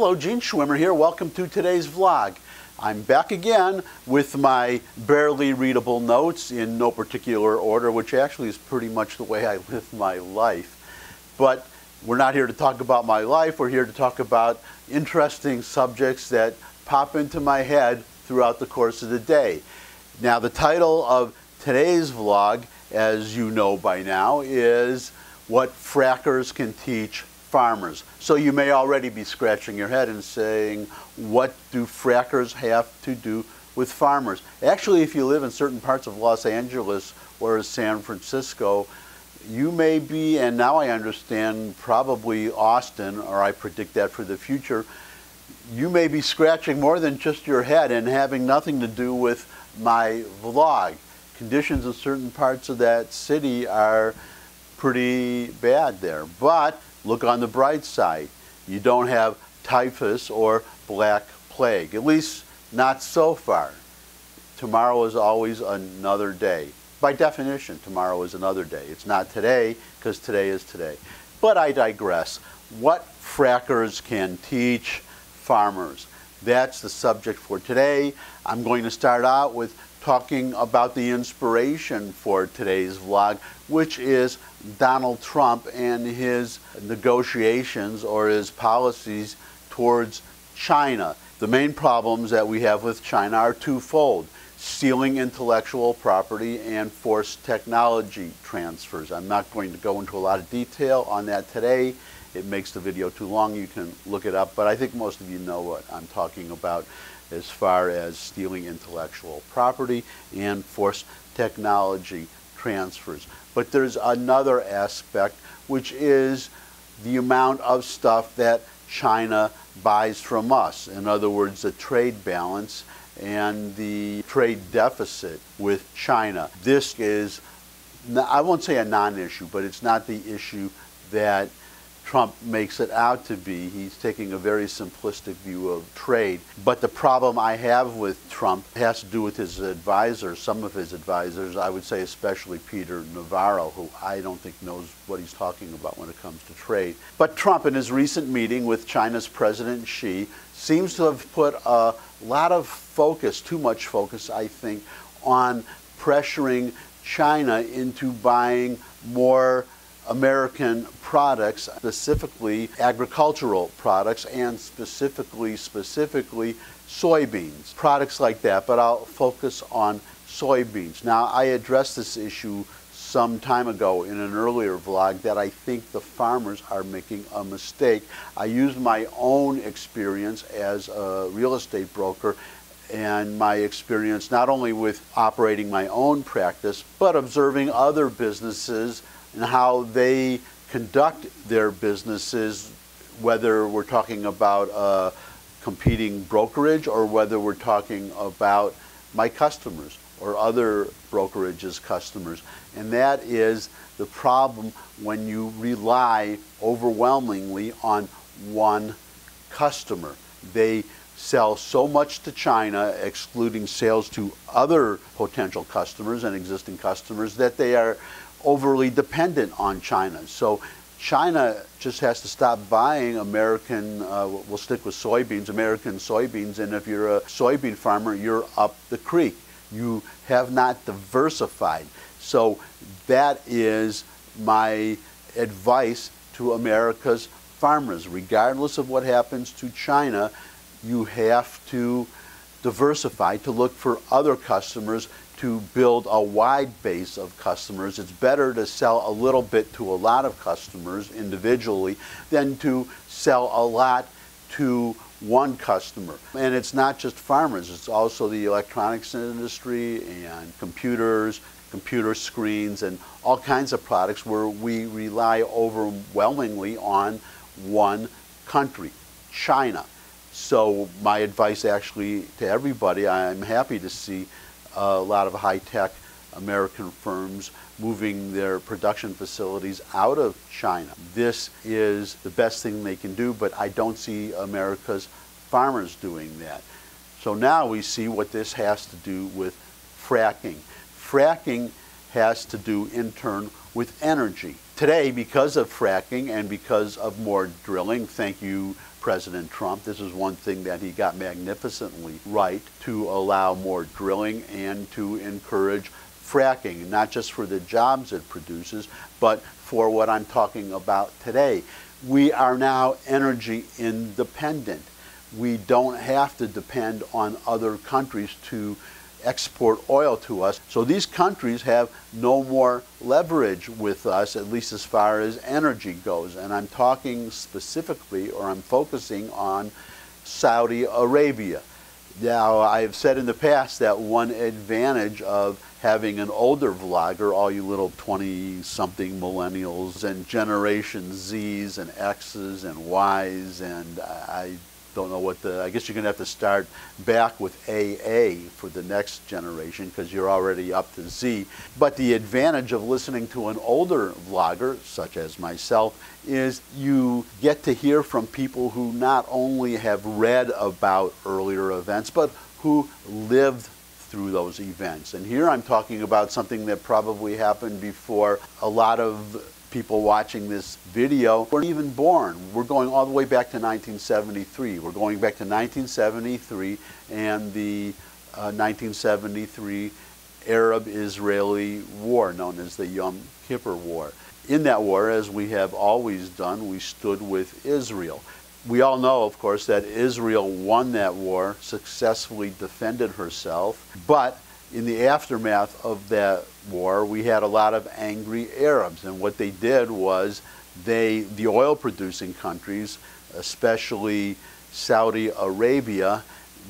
Hello, Gene Schwimmer here. Welcome to today's vlog. I'm back again with my barely readable notes in no particular order, which actually is pretty much the way I live my life. But we're not here to talk about my life. We're here to talk about interesting subjects that pop into my head throughout the course of the day. Now, the title of today's vlog, as you know by now, is What Frackers Can Teach Farmers. So you may already be scratching your head and saying, what do frackers have to do with farmers? Actually, if you live in certain parts of Los Angeles or San Francisco, you may be, and now I understand, probably Austin, or I predict that for the future, you may be scratching more than just your head and having nothing to do with my vlog. Conditions in certain parts of that city are pretty bad there. But look on the bright side. You don't have typhus or black plague, at least not so far. Tomorrow is always another day. By definition, tomorrow is another day. It's not today, because today is today. But I digress. What frackers can teach farmers? That's the subject for today. I'm going to start out with talking about the inspiration for today's vlog, which is Donald Trump and his negotiations or his policies towards China. The main problems that we have with China are twofold: stealing intellectual property and forced technology transfers. I'm not going to go into a lot of detail on that today. It makes the video too long. You can look it up, but I think most of you know what I'm talking about as far as stealing intellectual property and forced technology transfers. But there's another aspect, which is the amount of stuff that China buys from us. In other words, the trade balance and the trade deficit with China. This is, I won't say a non-issue, but it's not the issue that Trump makes it out to be. He's taking a very simplistic view of trade. But the problem I have with Trump has to do with his advisors, some of his advisors, I would say especially Peter Navarro, who I don't think knows what he's talking about when it comes to trade. But Trump, in his recent meeting with China's President Xi, seems to have put a lot of focus, too much focus, I think, on pressuring China into buying more American products, specifically agricultural products, and specifically soybeans, products like that, but I'll focus on soybeans. Now, I addressed this issue some time ago in an earlier vlog that I think the farmers are making a mistake. I used my own experience as a real estate broker and my experience not only with operating my own practice, but observing other businesses and how they conduct their businesses, whether we're talking about a competing brokerage or whether we're talking about my customers or other brokerages' customers. And that is the problem when you rely overwhelmingly on one customer. They sell so much to China, excluding sales to other potential customers and existing customers, that they are overly dependent on China. So China just has to stop buying American, we'll stick with soybeans, American soybeans, and if you're a soybean farmer, you're up the creek. You have not diversified. So that is my advice to America's farmers. Regardless of what happens to China, you have to diversify, to look for other customers, to build a wide base of customers. It's better to sell a little bit to a lot of customers individually than to sell a lot to one customer. And it's not just farmers, it's also the electronics industry and computers, computer screens, and all kinds of products where we rely overwhelmingly on one country, China. So my advice actually to everybody, I'm happy to see a lot of high-tech American firms moving their production facilities out of China. This is the best thing they can do, but I don't see America's farmers doing that. So now we see what this has to do with fracking. Fracking has to do, in turn, with energy. Today, because of fracking and because of more drilling, thank you President Trump. This is one thing that he got magnificently right, to allow more drilling and to encourage fracking, not just for the jobs it produces, but for what I'm talking about today. We are now energy independent. We don't have to depend on other countries to export oil to us. So these countries have no more leverage with us, at least as far as energy goes. And I'm talking specifically, or I'm focusing on Saudi Arabia. Now, I've said in the past that one advantage of having an older vlogger, all you little 20-something millennials and Generation Z's and X's and Y's, and I don't know what I guess you're going to have to start back with AA for the next generation because you're already up to Z. But the advantage of listening to an older vlogger, such as myself, is you get to hear from people who not only have read about earlier events, but who lived through those events. And here I'm talking about something that probably happened before a lot of people watching this video weren't even born. We're going all the way back to 1973. We're going back to 1973 and the 1973 Arab-Israeli war known as the Yom Kippur War. In that war, as we have always done, we stood with Israel. We all know, of course, that Israel won that war, successfully defended herself, but in the aftermath of that war, we had a lot of angry Arabs, and what they did was the oil-producing countries, especially Saudi Arabia,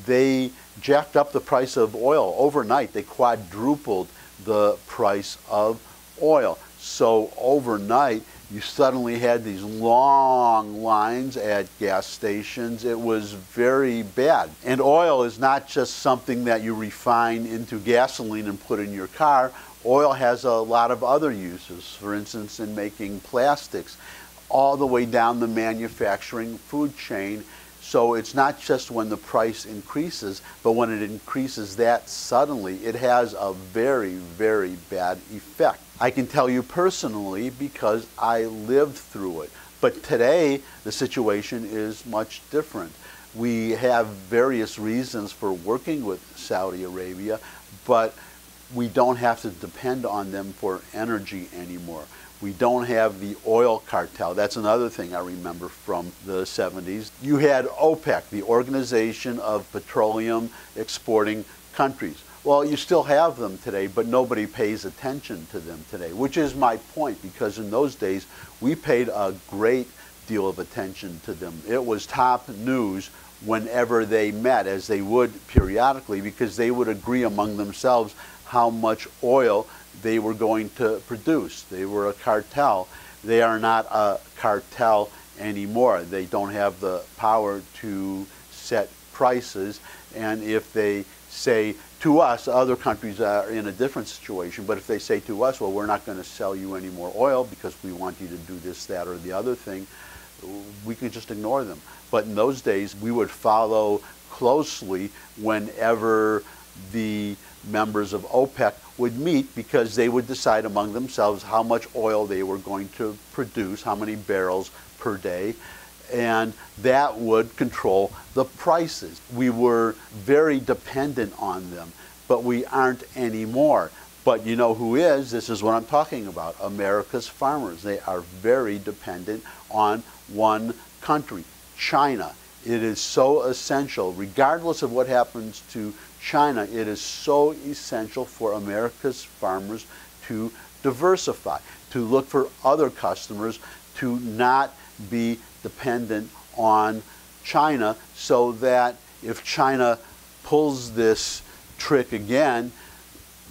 they jacked up the price of oil overnight. They quadrupled the price of oil. So overnight, you suddenly had these long lines at gas stations. It was very bad. And oil is not just something that you refine into gasoline and put in your car. Oil has a lot of other uses, for instance, in making plastics, all the way down the manufacturing food chain. So it's not just when the price increases, but when it increases that suddenly, it has a very, very bad effect. I can tell you personally because I lived through it. But today, the situation is much different. We have various reasons for working with Saudi Arabia, but we don't have to depend on them for energy anymore. We don't have the oil cartel. That's another thing I remember from the 70s. You had OPEC, the Organization of Petroleum Exporting Countries. Well, you still have them today, but nobody pays attention to them today, which is my point, because in those days, we paid a great deal of attention to them. It was top news whenever they met, as they would periodically, because they would agree among themselves how much oil they were going to produce. They were a cartel. They are not a cartel anymore. They don't have the power to set prices, and if they say to us, other countries are in a different situation, but if they say to us, well, we're not going to sell you any more oil because we want you to do this, that, or the other thing, we can just ignore them. But in those days, we would follow closely whenever the members of OPEC would meet, because they would decide among themselves how much oil they were going to produce, how many barrels per day, and that would control the prices. We were very dependent on them, but we aren't anymore. But you know who is? This is what I'm talking about, America's farmers. They are very dependent on one country, China. It is so essential, regardless of what happens to China, it is so essential for America's farmers to diversify, to look for other customers, to not be dependent on China, so that if China pulls this trick again,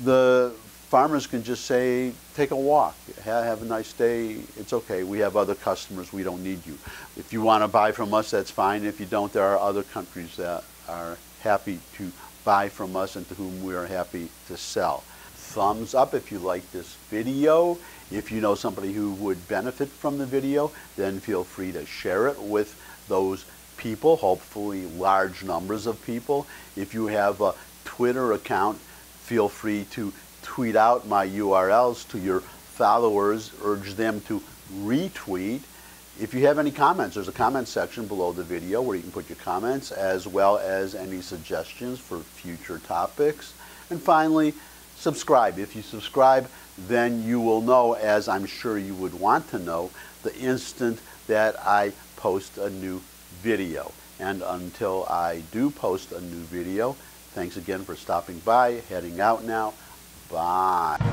the farmers can just say, take a walk, have a nice day, it's okay, we have other customers, we don't need you. If you want to buy from us, that's fine. If you don't, there are other countries that are happy to buy from us and to whom we are happy to sell. Thumbs up if you like this video. If you know somebody who would benefit from the video, then feel free to share it with those people, hopefully large numbers of people. If you have a Twitter account, feel free to tweet out my URLs to your followers, urge them to retweet. If you have any comments, there's a comment section below the video where you can put your comments as well as any suggestions for future topics. And finally, subscribe. If you subscribe, then you will know, as I'm sure you would want to know, the instant that I post a new video. And until I do post a new video, thanks again for stopping by. Heading out now. Bye.